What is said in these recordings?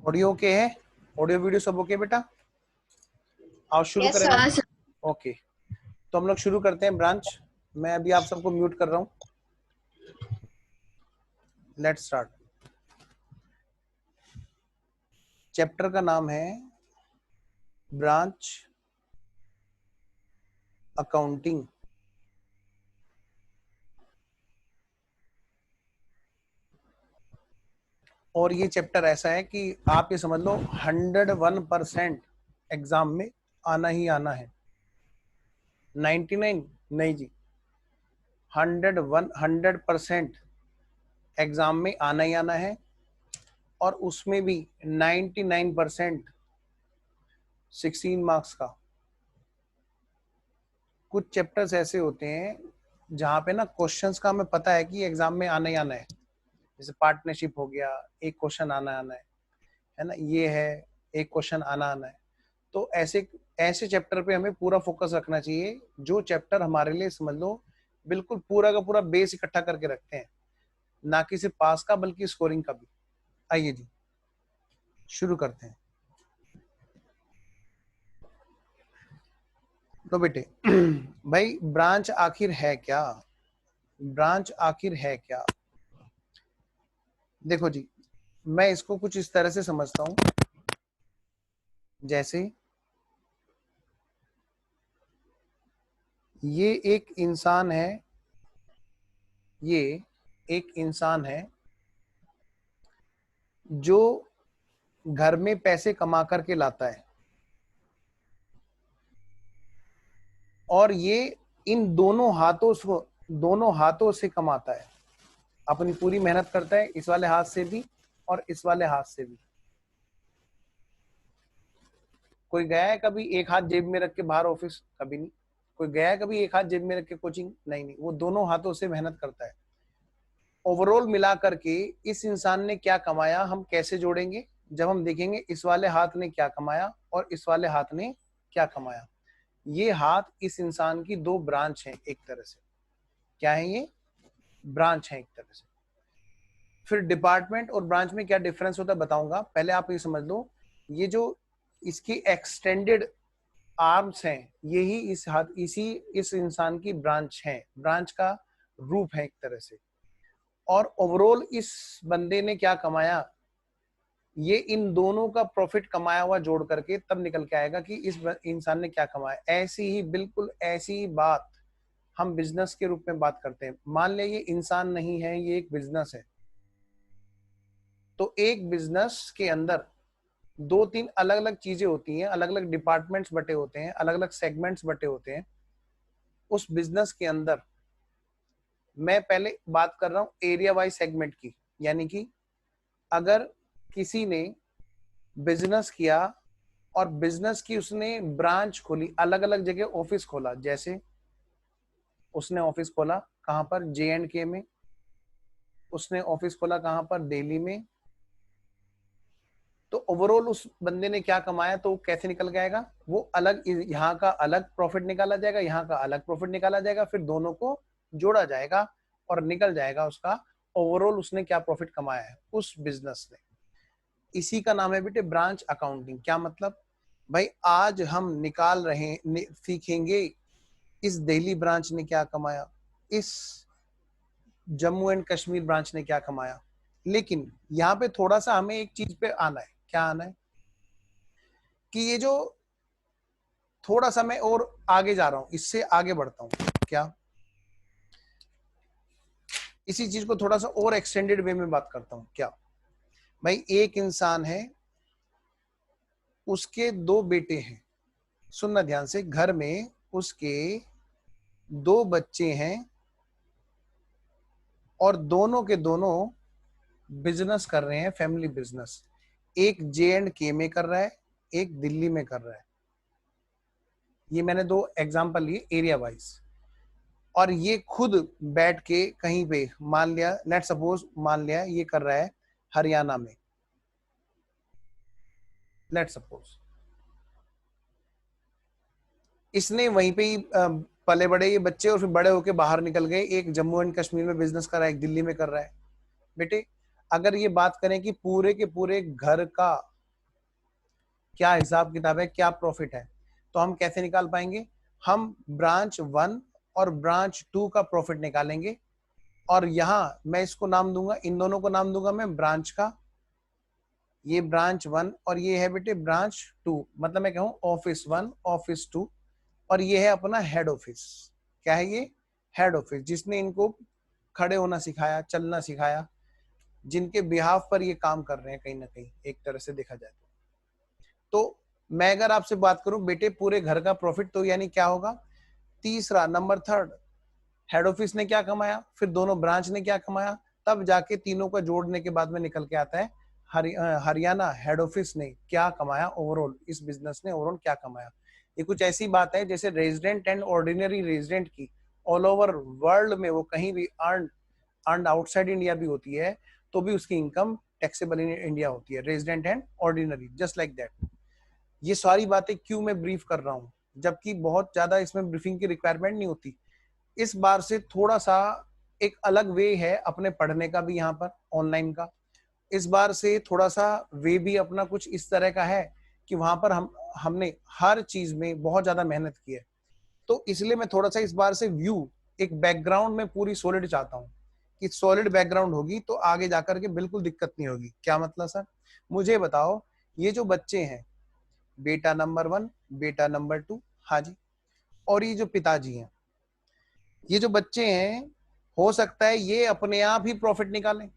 Audio okay है? Audio video सब okay बेटा? आओ शुरू करें हम। ओके, तो हम लोग शुरू करते हैं ब्रांच। मैं अभी आप सबको म्यूट कर रहा हूं। Let's start. चैप्टर का नाम है ब्रांच अकाउंटिंग। और ये चैप्टर ऐसा है कि आप ये समझ लो 101% एग्जाम में आना ही आना है। 99 नहीं जी, 100% एग्जाम में आना ही आना है। और उसमें भी 99% 16 मार्क्स का। कुछ चैप्टर्स ऐसे होते हैं जहाँ पे ना क्वेश्चंस का हमें पता है कि एग्जाम में आना ही आना है। जैसे पार्टनरशिप हो गया, एक क्वेश्चन आना आना है ना, ये है एक क्वेश्चन आना आना है। तो ऐसे ऐसे चैप्टर पे हमें पूरा फोकस रखना चाहिए, जो चैप्टर हमारे लिए समझ लो बिल्कुल पूरा का पूरा बेस इकट्ठा करके रखते हैं, ना कि सिर्फ पास का बल्कि स्कोरिंग का भी। आइए जी शुरू करते हैं। तो बेटे भाई ब्रांच आखिर है क्या? ब्रांच आखिर है क्या? देखो जी, मैं इसको कुछ इस तरह से समझता हूं, जैसे ये एक इंसान है, ये एक इंसान है जो घर में पैसे कमा करके लाता है, और ये इन दोनों हाथों से कमाता है, अपनी पूरी मेहनत करता है, इस वाले हाथ से भी और इस वाले हाथ से भी। कोई गया है कभी एक हाथ जेब में रख के बाहर ऑफिस? कभी नहीं। कोई गया है कभी एक हाथ जेब में रख के कोचिंग? नहीं। वो दोनों हाथों से मेहनत करता है। ओवरऑल मिला करके इस इंसान ने क्या कमाया हम कैसे जोड़ेंगे? जब हम देखेंगे इस वाले हाथ ने क्या कमाया और इस वाले हाथ ने क्या कमाया। ये हाथ इस इंसान की दो ब्रांच हैं एक तरह से। क्या है ये? ब्रांच है एक तरह से। फिर डिपार्टमेंट और ब्रांच में क्या डिफरेंस होता है बताऊंगा, पहले आप ये समझ लो, ये जो इसकी एक्सटेंडेड आर्म्स हैं, यही इस इंसान की ब्रांच है, ब्रांच का रूप है एक तरह से। और ओवरऑल इस बंदे ने क्या कमाया, ये इन दोनों का प्रॉफिट कमाया हुआ जोड़ करके तब निकल के आएगा कि इस इंसान ने क्या कमाया। ऐसी ही बिल्कुल ऐसी ही बात हम बिजनेस के रूप में बात करते हैं। मान लिया ये इंसान नहीं है, ये एक बिजनेस है। तो एक बिजनेस के अंदर दो तीन अलग अलग चीजें होती हैं, अलग अलग डिपार्टमेंट्स बटे होते हैं, अलग अलग सेगमेंट्स बटे होते हैं उस बिजनेस के अंदर। मैं पहले बात कर रहा हूं एरिया वाइज सेगमेंट की, यानी कि अगर किसी ने बिजनेस किया और बिजनेस की उसने ब्रांच खोली, अलग अलग जगह ऑफिस खोला, जैसे उसने ऑफिस खोला कहां पर? J&K में। उसने ऑफिस खोला कहां पर? दिल्ली में। तो ओवरऑल उस बंदे ने क्या कमाया, तो कैसे निकल जाएगा वो? अलग, यहाँ का अलग प्रॉफिट निकाला जाएगा, यहाँ का अलग प्रॉफिट निकाला जाएगा, फिर दोनों को जोड़ा जाएगा और निकल जाएगा उसका ओवरऑल उसने क्या प्रॉफिट कमाया है उस बिजनेस ने। इसी का नाम है बेटे ब्रांच अकाउंटिंग। क्या मतलब? भाई आज हम निकाल रहे सीखेंगे इस दिल्ली ब्रांच ने क्या कमाया, इस जम्मू एंड कश्मीर ब्रांच ने क्या कमाया। लेकिन यहाँ पे थोड़ा सा हमें एक चीज पे आना है। क्या आना है? कि ये जो थोड़ा सा मैं और आगे जा रहा हूं, इससे आगे बढ़ता हूं। क्या? इसी चीज को थोड़ा सा और एक्सटेंडेड वे में बात करता हूं। क्या? भाई एक इंसान है, उसके दो बेटे हैं। सुनना ध्यान से, घर में उसके दो बच्चे हैं और दोनों के दोनों बिजनेस कर रहे हैं, फैमिली बिजनेस। एक J&K में कर रहा है, एक दिल्ली में कर रहा है। ये मैंने दो एग्जांपल लिए एरिया वाइज। और ये खुद बैठ के कहीं पे, मान लिया लेट सपोज, मान लिया ये कर रहा है हरियाणा में, लेट सपोज इसने वहीं पे ही पले बड़े ये बच्चे और फिर बड़े होके बाहर निकल गए। एक जम्मू एंड कश्मीर में बिजनेस कर रहा है, एक दिल्ली में कर रहा है। बेटे अगर ये बात करें कि पूरे के पूरे घर का क्या हिसाब किताब है, क्या प्रॉफिट है। तो हम कैसे निकाल पाएंगे, हम ब्रांच 1 और ब्रांच 2 का प्रॉफिट निकालेंगे, और यहां मैं इसको नाम दूंगा, इन दोनों को नाम दूंगा मैं ब्रांच का, ये ब्रांच 1 और ये है बेटे ब्रांच 2, मतलब मैं कहूँ ऑफिस 1 ऑफिस 2, और ये है अपना हेड ऑफिस। क्या है ये, हेड ऑफिस, जिसने इनको खड़े होना सिखाया, चलना सिखाया, जिनके बिहाफ पर ये काम कर रहे हैं कहीं ना कहीं, एक तरह से देखा जाए तो मैं अगर आपसे बात करूं बेटे पूरे घर का प्रॉफिट, तो यानी क्या होगा, तीसरा नंबर थर्ड हेड ऑफिस ने क्या कमाया, फिर दोनों ब्रांच ने क्या कमाया, तब जाके तीनों का जोड़ने के बाद में निकल के आता है हरियाणा हेड ऑफिस ने क्या कमाया ओवरऑल, इस बिजनेस ने ओवरऑल क्या कमाया। ये कुछ ऐसी बात है जैसे रेजिडेंट एंड ऑर्डिनरी रेजिडेंट की ऑल ओवर वर्ल्ड में वो कहीं भी अर्न आउटसाइड इंडिया भी होती है, तो भी उसकी इनकम टैक्सेबल इन इंडिया होती है, resident and ordinary, just like that. ये सारी बातें क्यों मैं ब्रीफ कर रहा हूँ, जबकि बहुत ज्यादा इसमें ब्रीफिंग की रिक्वायरमेंट नहीं होती। इस बार से थोड़ा सा एक अलग वे है अपने पढ़ने का भी, यहाँ पर ऑनलाइन का इस बार से थोड़ा सा वे भी अपना कुछ इस तरह का है कि वहां पर हमने हर चीज में बहुत ज्यादा मेहनत की है। तो इसलिए मैं थोड़ा सा इस बार से व्यू एक बैकग्राउंड में पूरी सॉलिड चाहता हूँ, कि सॉलिड बैकग्राउंड होगी तो आगे जाकर के बिल्कुल दिक्कत नहीं होगी। क्या मतलब सर, मुझे बताओ, ये जो बच्चे हैं, बेटा नंबर 1 बेटा नंबर 2, हाँ जी, और ये जो पिताजी हैं, ये जो बच्चे हैं, हो सकता है ये अपने आप ही प्रॉफिट निकालें,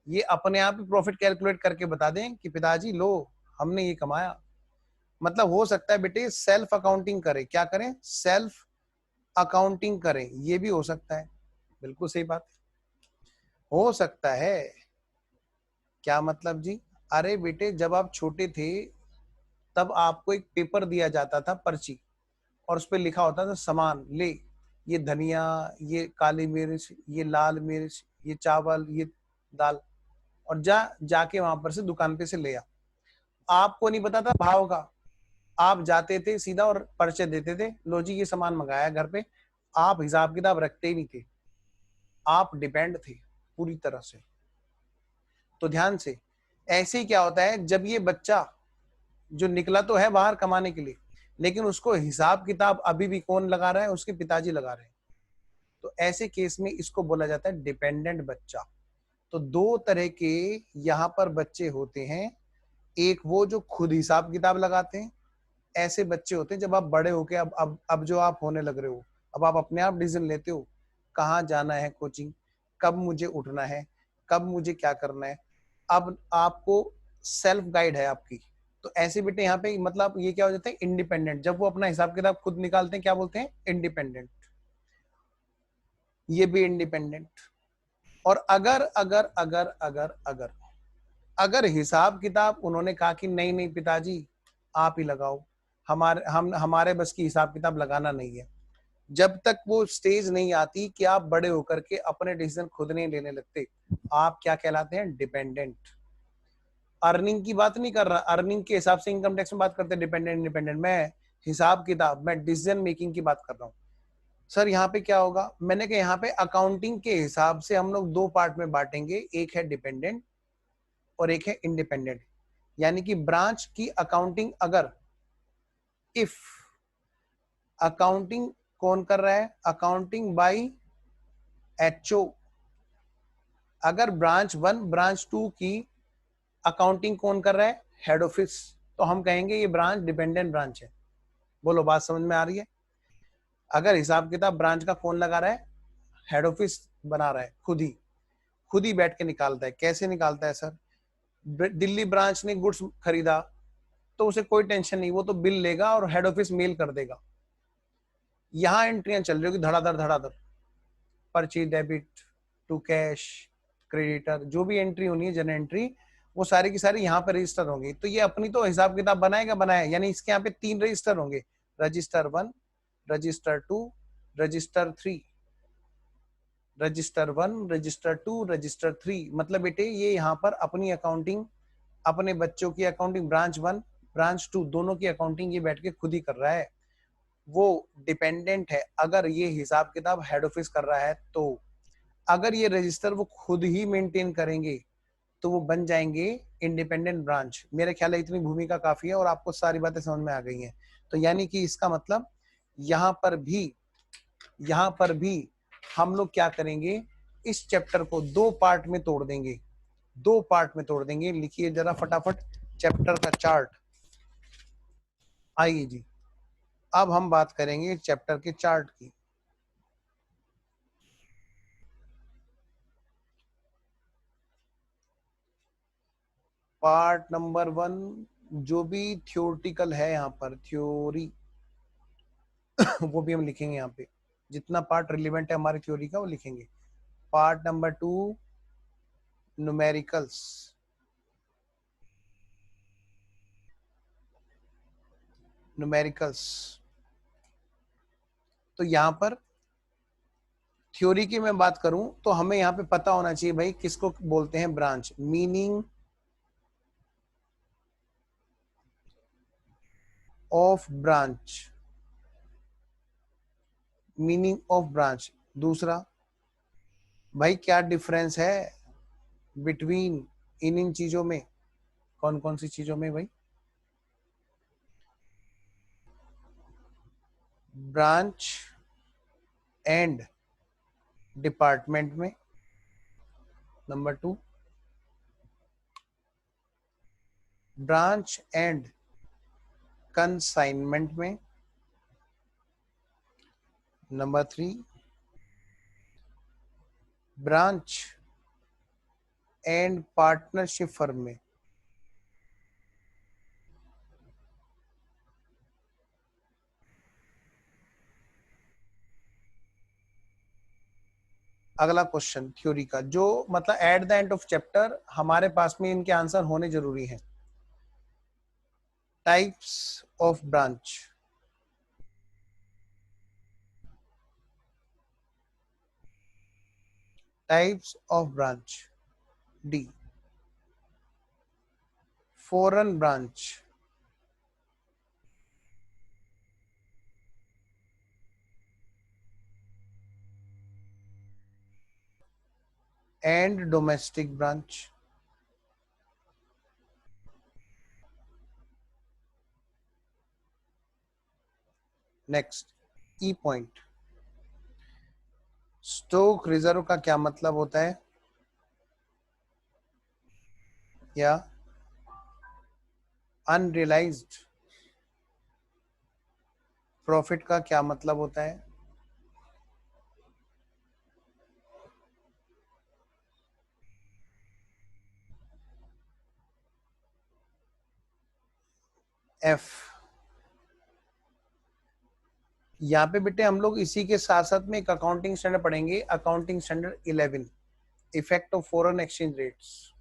ये अपने आप ही प्रॉफिट कैलकुलेट करके बता दें कि पिताजी लो हमने ये कमाया। मतलब हो सकता है बेटे सेल्फ अकाउंटिंग करें, क्या करें, सेल्फ अकाउंटिंग करें, ये भी हो सकता है। बिल्कुल सही बात हो सकता है। क्या मतलब जी, अरे बेटे जब आप छोटे थे तब आपको एक पेपर दिया जाता था, पर्ची, और उस पर लिखा होता था सामान ले, ये धनिया, ये काली मिर्च, ये लाल मिर्च, ये चावल, ये दाल, और जाके वहां पर से दुकान पे से ले आ। आपको नहीं पता था भाव का, आप जाते थे सीधा और पर्चे देते थे, लो जी ये सामान मंगाया घर पे। आप हिसाब किताब रखते ही नहीं थे, आप डिपेंड थे पूरी तरह से। तो ध्यान से, ऐसे ही क्या होता है जब ये बच्चा जो निकला तो है बाहर कमाने के लिए, लेकिन उसको हिसाब किताब अभी भी कौन लगा रहा है, उसके पिताजी लगा रहे हैं। तो ऐसे केस में इसको बोला जाता है डिपेंडेंट बच्चा। तो दो तरह के यहाँ पर बच्चे होते हैं, एक वो जो खुद हिसाब किताब लगाते हैं, ऐसे बच्चे होते हैं जब आप बड़े होके अब जो आप होने लग रहे हो, अब आप अपने आप डिसीजन लेते हो, कहाँ जाना है कोचिंग, कब मुझे उठना है, कब मुझे क्या करना है, अब आपको सेल्फ गाइड है आपकी। तो ऐसे बेटे यहाँ पे मतलब ये क्या हो जाता है, इंडिपेंडेंट। जब वो अपना हिसाब किताब खुद निकालते हैं क्या बोलते हैं, इंडिपेंडेंट। ये भी इंडिपेंडेंट। और अगर अगर अगर अगर अगर अगर हिसाब किताब उन्होंने कहा कि नहीं नहीं पिताजी आप ही लगाओ, हमारे बस की हिसाब किताब लगाना नहीं है, जब तक वो स्टेज नहीं आती कि आप बड़े होकर के अपने डिसीजन खुद नहीं लेने लगते, आप क्या कहलाते हैं, डिपेंडेंट। अर्निंग की बात नहीं कर रहा, अर्निंग के हिसाब से इनकम टैक्स में बात करते हैं डिपेंडेंट इंडिपेंडेंट, मैं हिसाब किताब, मैं डिसीजन मेकिंग की बात कर रहा हूँ। सर यहाँ पे क्या होगा, मैंने कहा यहाँ पे अकाउंटिंग के हिसाब से हम लोग दो पार्ट में बांटेंगे, एक है डिपेंडेंट और एक है इंडिपेंडेंट। यानी कि ब्रांच की अकाउंटिंग, अगर इफ अकाउंटिंग कौन कर रहा है, अकाउंटिंग बाय एचओ, अगर ब्रांच 1 ब्रांच 2 की अकाउंटिंग कौन कर रहा है, हेड ऑफिस, तो हम कहेंगे ये ब्रांच डिपेंडेंट ब्रांच है। बोलो बात समझ में आ रही है। अगर हिसाब किताब ब्रांच का कौन लगा रहा है, हेड ऑफिस बना रहा है, खुद ही बैठ के निकालता है। कैसे निकालता है सर, दिल्ली ब्रांच ने गुड्स खरीदा तो उसे कोई टेंशन नहीं, वो तो बिल लेगा और हेड ऑफिस मेल कर देगा। यहां एंट्रियां चल रही होगी धड़ाधड़ धड़ाधड़, पर्ची, डेबिट टू कैश, क्रेडिटर, जो भी एंट्री होनी है, जन एंट्री, वो सारी की सारी यहाँ पे रजिस्टर होंगी। तो ये अपनी तो हिसाब किताब बनाएगा, यानी इसके यहाँ पे 3 रजिस्टर होंगे, register 1, register 2, register 3, register 1, register 2, register 3। मतलब बेटे ये यहाँ पर अपनी अकाउंटिंग, अपने बच्चों की अकाउंटिंग, ब्रांच 1 ब्रांच 2 दोनों की अकाउंटिंग ये बैठ के खुद ही कर रहा है। वो डिपेंडेंट है अगर ये हिसाब किताब हेड ऑफिस कर रहा है तो। अगर ये रजिस्टर वो खुद ही मेंटेन करेंगे तो वो बन जाएंगे इंडिपेंडेंट ब्रांच। मेरे ख्याल है इतनी भूमिका काफी है और आपको सारी बातें समझ में आ गई हैं। तो यानी कि इसका मतलब यहाँ पर भी हम लोग क्या करेंगे, इस चैप्टर को दो पार्ट में तोड़ देंगे, दो पार्ट में तोड़ देंगे। लिखिए जरा फटाफट चैप्टर का चार्ट। आइए जी, अब हम बात करेंगे चैप्टर के चार्ट की। पार्ट नंबर 1 जो भी थ्योरेटिकल है, यहाँ पर थ्योरी वो भी हम लिखेंगे। यहाँ पे जितना पार्ट रिलेवेंट है हमारी थ्योरी का वो लिखेंगे। Part number 2 numericals, numericals. तो यहाँ पर थ्योरी की मैं बात करूं तो हमें यहाँ पे पता होना चाहिए भाई किसको बोलते हैं branch. Meaning of branch, meaning of branch. दूसरा, भाई क्या डिफरेंस है बिटवीन इन चीजों में, कौन कौन सी चीजों में भाई, ब्रांच एंड डिपार्टमेंट में। नंबर 2, ब्रांच एंड कंसाइनमेंट में। Number 3, branch and partnership firm में। अगला क्वेश्चन थ्योरी का, जो मतलब at the end of chapter हमारे पास में इनके आंसर होने जरूरी हैं। Types of branch, types of branch. D, foreign branch and domestic branch. Next, E point, stock reserve का क्या मतलब होता है, या अनरियलाइज्ड प्रॉफिट का क्या मतलब होता है। एफ, यहाँ पे बेटे हम लोग इसी के साथ साथ में एक अकाउंटिंग स्टैंडर्ड पढ़ेंगे, accounting standard 11, effect of foreign exchange rates,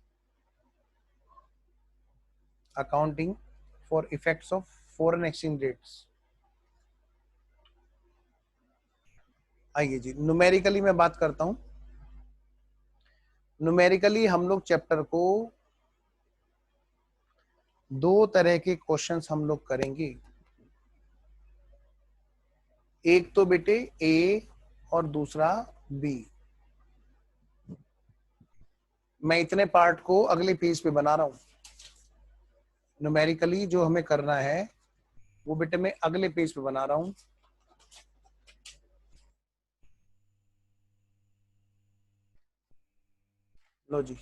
accounting for effects of foreign exchange rates. आइए जी, न्यूमेरिकली मैं बात करता हूं। न्यूमेरिकली हम लोग चैप्टर को दो तरह के क्वेश्चंस हम लोग करेंगे। एक तो बेटे ए और दूसरा बी। मैं इतने पार्ट को अगले पेज पे बना रहा हूं। न्यूमेरिकली जो हमें करना है वो बेटे मैं अगले पेज पे बना रहा हूं। लो जी,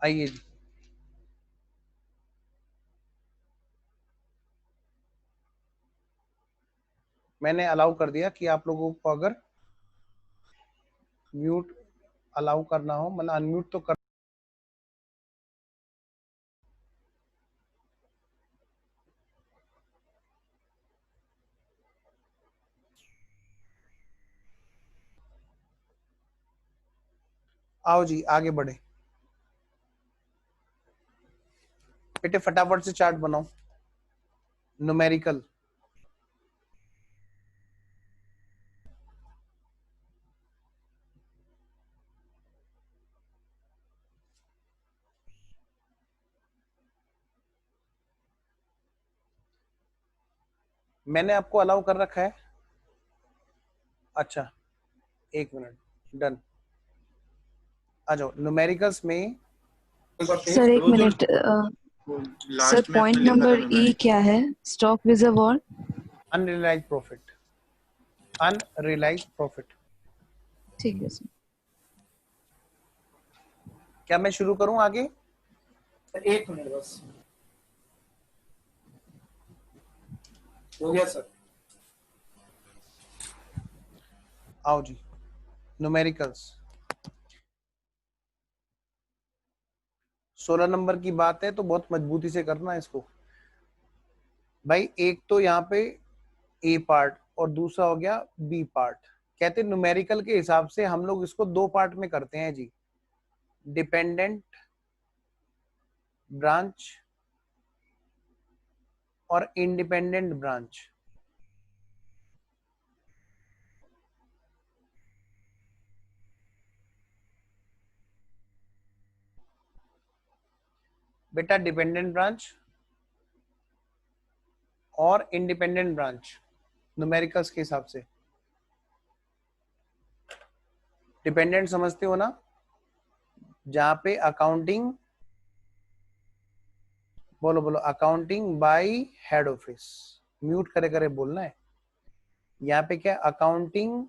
आइए जी। मैंने अलाउ कर दिया कि आप लोगों को अगर म्यूट अलाउ करना हो, मतलब अनम्यूट तो कर। आओ जी आगे बढ़े बेटे, फटाफट से चार्ट बनाओ न्यूमेरिकल। मैंने आपको अलाउ कर रखा है। अच्छा, एक मिनट, डन। आ जाओ न्यूमेरिकल्स में। सर एक मिनट, सर पॉइंट नंबर ई क्या है? स्टॉक रिजर्व और अनरियलाइज्ड प्रॉफिट, अनरियलाइज्ड प्रॉफिट। ठीक है सर। क्या मैं शुरू करूं आगे? एक मिनट बस, हो गया सर। आओ जी, न्यूमेरिकल्स 16 नंबर की बात है तो बहुत मजबूती से करना इसको भाई। एक तो यहाँ पे ए पार्ट और दूसरा हो गया बी पार्ट। कहते हैं न्यूमेरिकल के हिसाब से हम लोग इसको दो पार्ट में करते हैं जी, डिपेंडेंट ब्रांच और इंडिपेंडेंट ब्रांच। बेटा डिपेंडेंट ब्रांच और इंडिपेंडेंट ब्रांच न्यूमेरिकल्स के हिसाब से। डिपेंडेंट समझते हो ना, जहां पे अकाउंटिंग, बोलो बोलो, accounting bye head office. Mute करे करे बोलना है। यहाँ पे क्या, अकाउंटिंग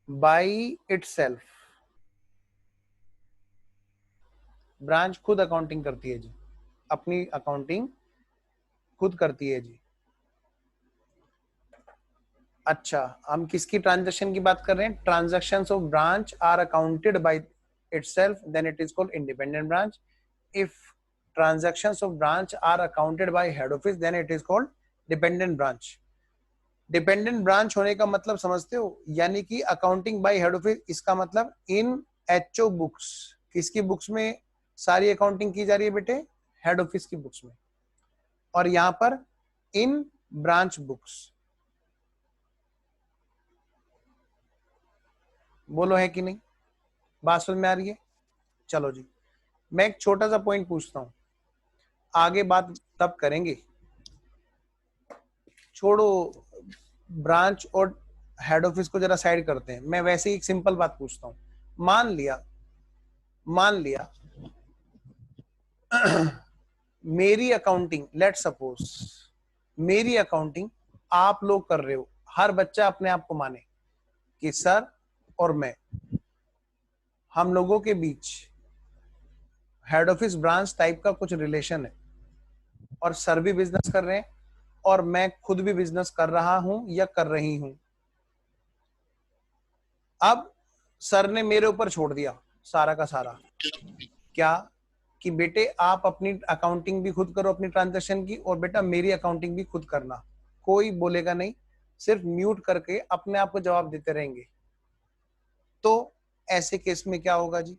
बाय इटसेल्फ। ब्रांच खुद अकाउंटिंग करती है जी, अपनी अकाउंटिंग खुद करती है जी। अच्छा, हम किसकी ट्रांजैक्शन की बात कर रहे हैं? Transactions of branch are accounted by itself, then it is called independent branch. If transactions of branch are accounted by head office, then it is called dependent branch. Dependent branch होने का मतलब समझते हो? यानी कि अकाउंटिंग बाय हेड ऑफिस, इसका मतलब इन HO books. किसकी बुक्स में सारी अकाउंटिंग की जा रही है बेटे? हेड ऑफिस की बुक्स में। और यहां पर इन ब्रांच बुक्स। बोलो है कि नहीं? बात समझ में आ रही है? चलो जी, मैं एक छोटा सा पॉइंट पूछता हूं, आगे बात तब करेंगे। छोड़ो ब्रांच और हेड ऑफिस को, जरा साइड करते हैं। मैं वैसे ही एक सिंपल बात पूछता हूं। मान लिया मेरी अकाउंटिंग, लेट सपोज मेरी अकाउंटिंग आप लोग कर रहे हो। हर बच्चा अपने आप को माने कि सर और मैं, हम लोगों के बीच हेड ऑफिस ब्रांच टाइप का कुछ रिलेशन है, और सर भी बिजनेस कर रहे हैं और मैं खुद भी बिजनेस कर रहा हूं या कर रही हूं। अब सर ने मेरे ऊपर छोड़ दिया सारा का सारा, क्या कि बेटे आप अपनी अकाउंटिंग भी खुद करो अपनी ट्रांजैक्शन की, और बेटा मेरी अकाउंटिंग भी खुद करना। कोई बोलेगा नहीं, सिर्फ म्यूट करके अपने आप को जवाब देते रहेंगे। तो ऐसे केस में क्या होगा जी?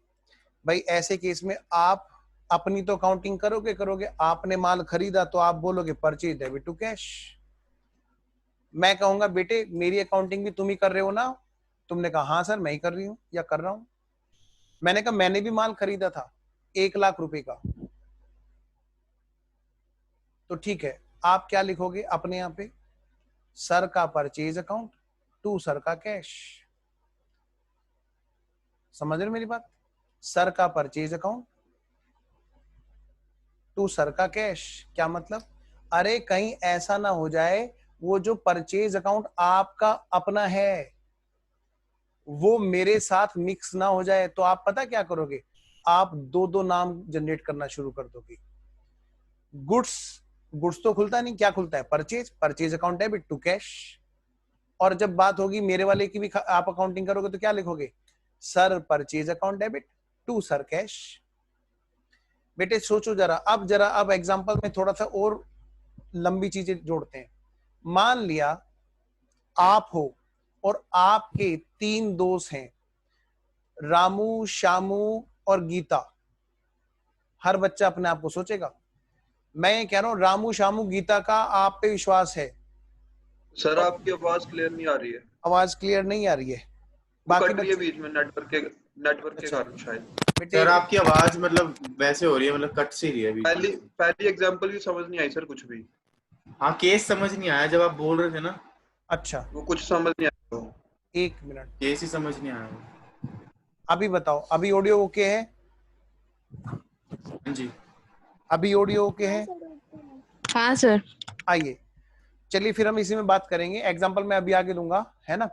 भाई ऐसे केस में आप अपनी तो अकाउंटिंग करोगे। आपने माल खरीदा तो आप बोलोगे परचेज डेबिट टू कैश। मैं कहूंगा बेटे मेरी अकाउंटिंग भी तुम ही कर रहे हो ना? तुमने कहा हाँ सर मैं ही कर रही हूं या कर रहा हूं। मैंने कहा मैंने भी माल खरीदा था 1,00,000 रुपए का। तो ठीक है, आप क्या लिखोगे अपने यहाँ पे? सर का परचेज अकाउंट टू सर का कैश। समझ रहे मेरी बात? सर का परचेज अकाउंट टू सर का कैश। क्या मतलब? अरे कहीं ऐसा ना हो जाए वो जो परचेज अकाउंट आपका अपना है वो मेरे साथ मिक्स ना हो जाए। तो आप पता क्या करोगे? आप दो दो नाम जनरेट करना शुरू कर दोगे। गुड्स तो खुलता नहीं, क्या खुलता है? Purchase account debit to cash. और जब बात होगी मेरे वाले की भी आप अकाउंटिंग करोगे तो क्या लिखोगे? Sir purchase account debit to sir cash. बेटे सोचो जरा, अब एग्जांपल में थोड़ा सा और लंबी चीजें जोड़ते हैं। मान लिया आप हो और आपके 3 दोस्त हैं, रामू, श्यामू और गीता। हर बच्चा अपने आप को सोचेगा। मैं ये कह रहा हूं रामू, श्यामू, गीता का आप पे विश्वास है? सर आपकी आवाज क्लियर नहीं आ रही है। आवाज क्लियर नहीं आ रही है? बाकी कट रही है बीच में नेटवर्क के कारण शायद। सर आपकी आवाज मतलब वैसे हो रही है, मतलब कट सी रही है। पहली एग्जांपल की समझ नहीं आई सर कुछ भी। हाँ केस समझ नहीं आया जब आप बोल रहे थे ना, अच्छा वो कुछ समझ नहीं आया। 1 मिनट, केस ही समझ नहीं आया। अभी बताओ, अभी ऑडियो ओके है? हाँ जी। अभी ऑडियो ओके है? हाँ सर। आइए चलिए फिर हम इसी में बात करेंगे, एग्जांपल मैं अभी आगे दूंगा, है ना।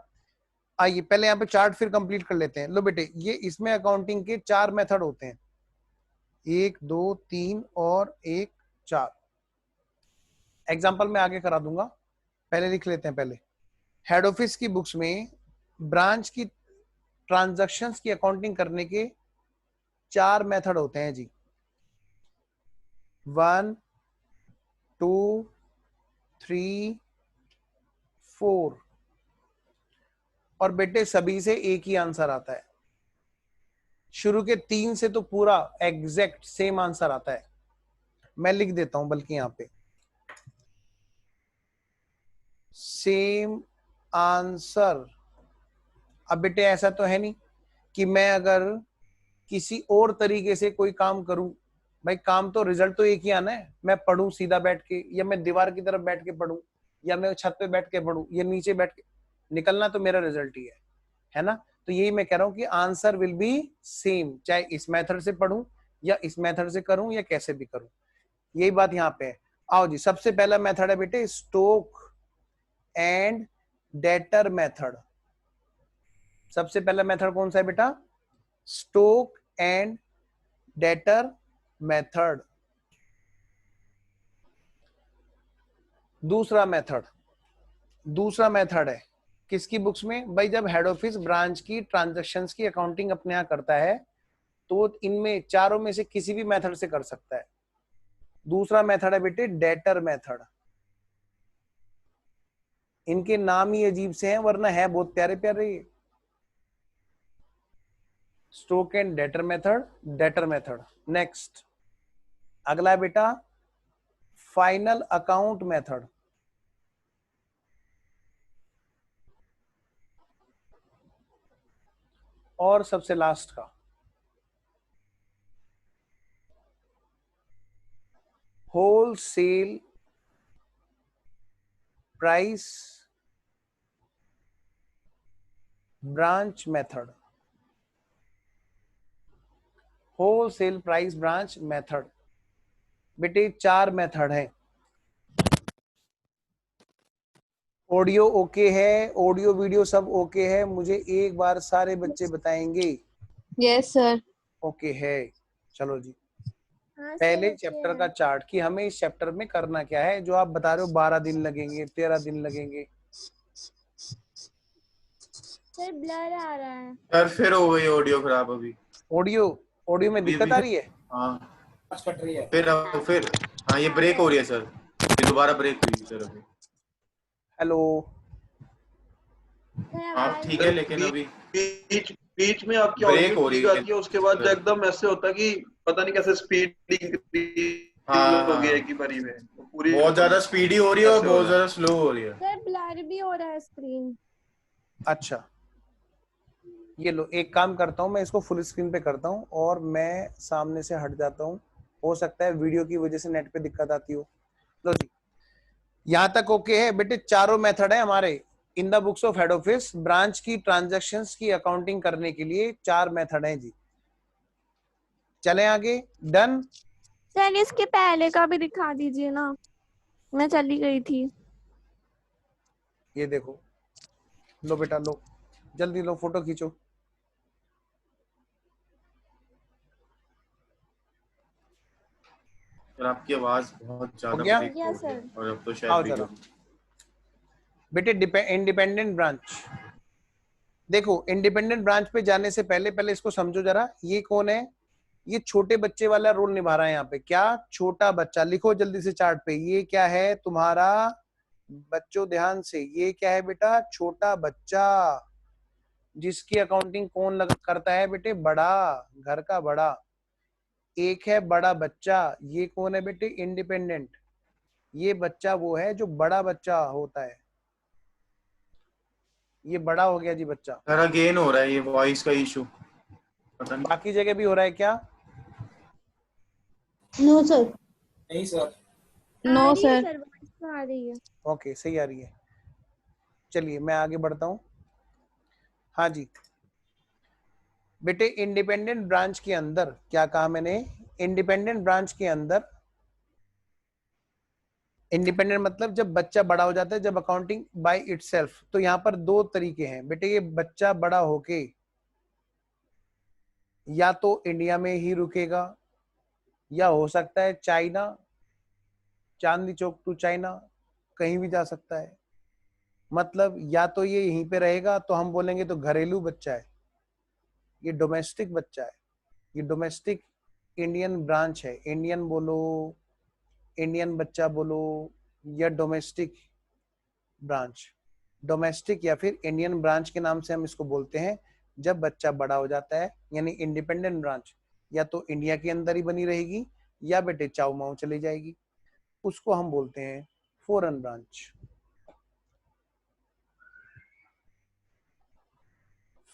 आइए पहले यहाँ पे चार्ट फिर कंप्लीट कर लेते हैं। लो बेटे, ये इसमें अकाउंटिंग के 4 मेथड होते हैं, 1 2 3 और 1 4। एग्जांपल मैं आगे करा दूंगा, पहले लिख लेते हैं। पहले हेड ऑफिस की बुक्स में ब्रांच की ट्रांजैक्शंस की अकाउंटिंग करने के 4 मेथड होते हैं जी, 1 2 3 4। और बेटे सभी से एक ही आंसर आता है, शुरू के 3 से तो पूरा एग्जैक्ट सेम आंसर आता है। मैं लिख देता हूं बल्कि यहां पे सेम आंसर। अब बेटे ऐसा तो है नहीं कि मैं अगर किसी और तरीके से कोई काम करूं, भाई काम तो रिजल्ट तो एक ही आना है। मैं पढ़ूं सीधा बैठ के, या मैं दीवार की तरफ बैठ के पढ़ूं, या मैं छत पे बैठ के पढ़ूं, या नीचे बैठ के, निकलना तो मेरा रिजल्ट ही है ना। तो यही मैं कह रहा हूं कि आंसर विल बी सेम, चाहे इस मेथड से पढ़ूं या इस मेथड से करूं या कैसे भी करूं, यही बात यहां पे है। आओ जी, सबसे पहला मेथड है बेटे स्टॉक एंड डेटर मेथड। सबसे पहला मेथड कौन सा है बेटा? Stock and debtor method. दूसरा मेथड है किसकी बुक्स में? भाई जब हेड ऑफिस ब्रांच की ट्रांजैक्शंस की अकाउंटिंग अपने यहां करता है तो इनमें चारों में से किसी भी मेथड से कर सकता है। दूसरा मेथड है बेटे डेटर मेथड। इनके नाम ही अजीब से हैं वरना है बहुत प्यारे प्यारे। Stock and debtor method. Next अगला है बेटा फाइनल अकाउंट मेथड। और सबसे लास्ट का wholesale price branch method. Wholesale price branch method. बेटे 4 मेथड है। ऑडियो ओके है? ऑडियो वीडियो सब ओके है? मुझे एक बार सारे बच्चे बताएंगे यस सर। ओके है। चलो जी, हाँ पहले सर, चैप्टर ओके का है। चार्ट कि हमें इस चैप्टर में करना क्या है। जो आप बता रहे हो 12 दिन लगेंगे, 13 दिन लगेंगे। सर ब्लर आ रहा है। सर फिर हो गई ऑडियो खराब अभी। ऑडियो में दिक्कत आ रही है? हाँ कट रही है। फिर हाँ ये ब्रेक हो रही है सर, ये दोबारा ब्रेक हुई सर अभी। हेलो, सर आप आवाज ठीक है लेकिन अभी बीच में आपकी ब्रेक ऑडियो हो रही ठीक आती है, उसके बाद है। एकदम ऐसे होता है कि पता नहीं कैसे स्पीड हो गई है कि बारी में पूरी बहुत ज्यादा स्पीडी हो रही है और ऐसे हो बहुत रहा है। ज्यादा स्लो हो रही है। सर ब्लर भी हो रहा है स्क्रीन। अच्छा ये लो, एक काम करता हूँ मैं, इसको फुल स्क्रीन पे करता हूँ और मैं सामने से हट जाता हूँ। हो सकता है वीडियो की वजह से नेट पे दिक्कत आती हो। लो जी, यहां तक ओके है बेटे? चारों मेथड है हमारे in the books of head office branch की ट्रांजैक्शंस की अकाउंटिंग करने के लिए 4 मेथड हैं जी। चलें आगे? डन? सर इसके पहले का भी दिखा दीजिए ना, मैं चली गई थी। ये देखो, लो बेटा लो, जल्दी लो, फोटो खींचो। सर आपकी आवाज बहुत हो ज्यादा गया? ब्रेक हो यस रही है सर। और अब तो आओ शायद जरा वीडियो बेटे, इंडिपेंडेंट ब्रांच। देखो इंडिपेंडेंट ब्रांच पे जाने से पहले इसको समझो जरा। ये कौन है? ये छोटे बच्चे वाला रोल निभा रहा है यहाँ पे। क्या? छोटा बच्चा। लिखो जल्दी से चार्ट पे, ये क्या है तुम्हारा? बच्चों ध्यान से, ये क्या है बेटा? छोटा बच्चा। जिसकी अकाउंटिंग कौन करता है बेटे? बड़ा, घर का बड़ा। एक है बड़ा बच्चा, ये कौन है बेटे? इंडिपेंडेंट। ये बच्चा वो है जो बड़ा बच्चा होता है। ये बड़ा हो गया जी बच्चा। सर अगेन हो रहा है ये वॉइस का इशू, पता नहीं। बाकी जगह भी हो रहा है क्या? No sir. नहीं सर। नो रही है सर। सर, वॉइस तो आ रही है। ओके, सही आ रही है। चलिए मैं आगे बढ़ता हूँ। हाँ जी बेटे, इंडिपेंडेंट ब्रांच के अंदर क्या कहा मैंने? इंडिपेंडेंट ब्रांच के अंदर, इंडिपेंडेंट मतलब जब बच्चा बड़ा हो जाता है, जब अकाउंटिंग बाय इटसेल्फ, तो यहाँ पर दो तरीके हैं बेटे। ये बच्चा बड़ा होके या तो इंडिया में ही रुकेगा, या हो सकता है China, Chandni Chowk to China, कहीं भी जा सकता है। मतलब या तो ये यहीं पे रहेगा तो हम बोलेंगे तो घरेलू बच्चा है, ये डोमेस्टिक बच्चा है, ये डोमेस्टिक इंडियन ब्रांच है। इंडियन बोलो, इंडियन बच्चा बोलो, या डोमेस्टिक ब्रांच। डोमेस्टिक या फिर इंडियन ब्रांच के नाम से हम इसको बोलते हैं जब बच्चा बड़ा हो जाता है। यानी इंडिपेंडेंट ब्रांच या तो इंडिया के अंदर ही बनी रहेगी या बेटे चाऊ माऊ चली जाएगी, उसको हम बोलते हैं फॉरेन ब्रांच।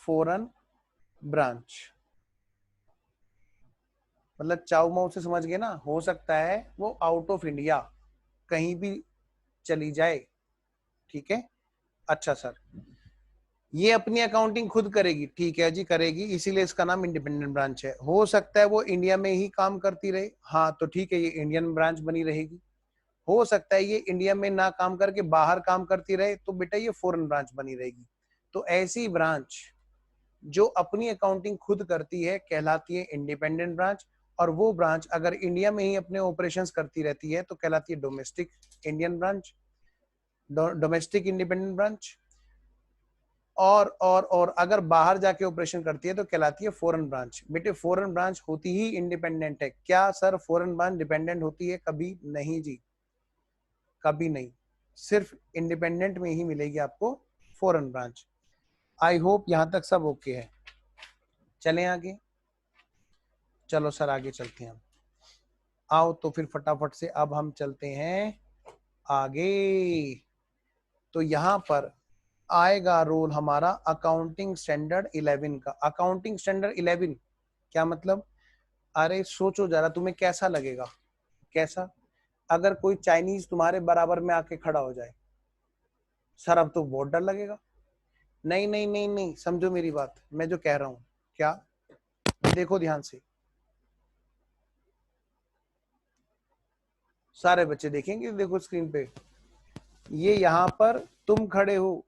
फॉरेन ब्रांच मतलब चाऊ माऊ से समझ गए ना, हो सकता है वो आउट ऑफ इंडिया कहीं भी चली जाए। ठीक है, अच्छा सर, ये अपनी अकाउंटिंग खुद करेगी, ठीक है जी करेगी, इसीलिए इसका नाम इंडिपेंडेंट ब्रांच है। हो सकता है वो इंडिया में ही काम करती रहे, हाँ तो ठीक है, ये इंडियन ब्रांच बनी रहेगी। हो सकता है ये इंडिया में ना काम करके बाहर काम करती रहे, तो बेटा ये फॉरेन ब्रांच बनी रहेगी। तो ऐसी ब्रांच जो अपनी अकाउंटिंग खुद करती है कहलाती है इंडिपेंडेंट ब्रांच, और वो ब्रांच अगर इंडिया में ही अपने ऑपरेशंस करती रहती है तो कहलाती है domestic Indian branch, domestic independent branch. और अगर बाहर जाके ऑपरेशन करती है तो कहलाती है फॉरेन ब्रांच। बेटे फॉरेन ब्रांच होती ही इंडिपेंडेंट है। क्या सर फॉरेन ब्रांच डिपेंडेंट होती है? कभी नहीं जी, कभी नहीं, सिर्फ इंडिपेंडेंट में ही मिलेगी आपको फॉरेन ब्रांच। आई होप यहां तक सब ओके है। चलें आगे, चलो सर आगे चलते हैं हम। आओ तो फिर फटाफट से अब हम चलते हैं आगे। तो यहां पर आएगा रोल हमारा अकाउंटिंग स्टैंडर्ड 11 का। अकाउंटिंग स्टैंडर्ड 11 क्या मतलब? अरे सोचो जरा, तुम्हें कैसा लगेगा? कैसा? अगर कोई चाइनीज तुम्हारे बराबर में आके खड़ा हो जाए, सर अब तो बहुत डर लगेगा। नहीं नहीं नहीं नहीं, समझो मेरी बात, मैं जो कह रहा हूं। क्या? देखो ध्यान से, सारे बच्चे देखेंगे, देखो स्क्रीन पे, ये यहां पर तुम खड़े हो,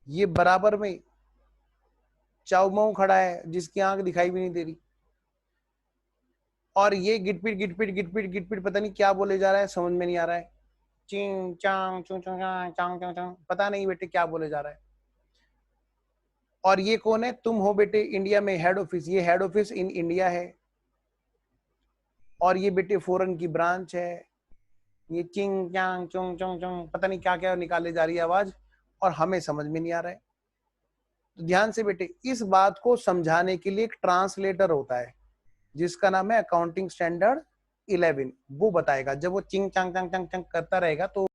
ये बराबर में चाउमाऊ खड़ा है जिसकी आंख दिखाई भी नहीं दे रही, और ये गिटपिट गिटपिट गिटपिट गिटपिट पता नहीं क्या बोले जा रहा है, समझ में नहीं आ रहा है। चिंग चांग चुंग चुंग चांग चांग चांग, पता नहीं बेटे क्या बोले जा रहा है। और ये कौन है? तुम हो बेटे इंडिया में हेड ऑफिस, ये हेड ऑफिस इन इंडिया है, और ये बेटे फॉरेन की ब्रांच है। ये चिंग चांग चुंग चुंग चुंग पता नहीं क्या क्या निकाले जा रही है आवाज, और हमें समझ में नहीं आ रहा है। तो ध्यान से बेटे, इस बात को समझाने के लिए एक ट्रांसलेटर होता है जिसका नाम है अकाउंटिंग स्टैंडर्ड 11। वो बताएगा, जब वो चिंग चांग चांग चांग चांग करता रहेगा तो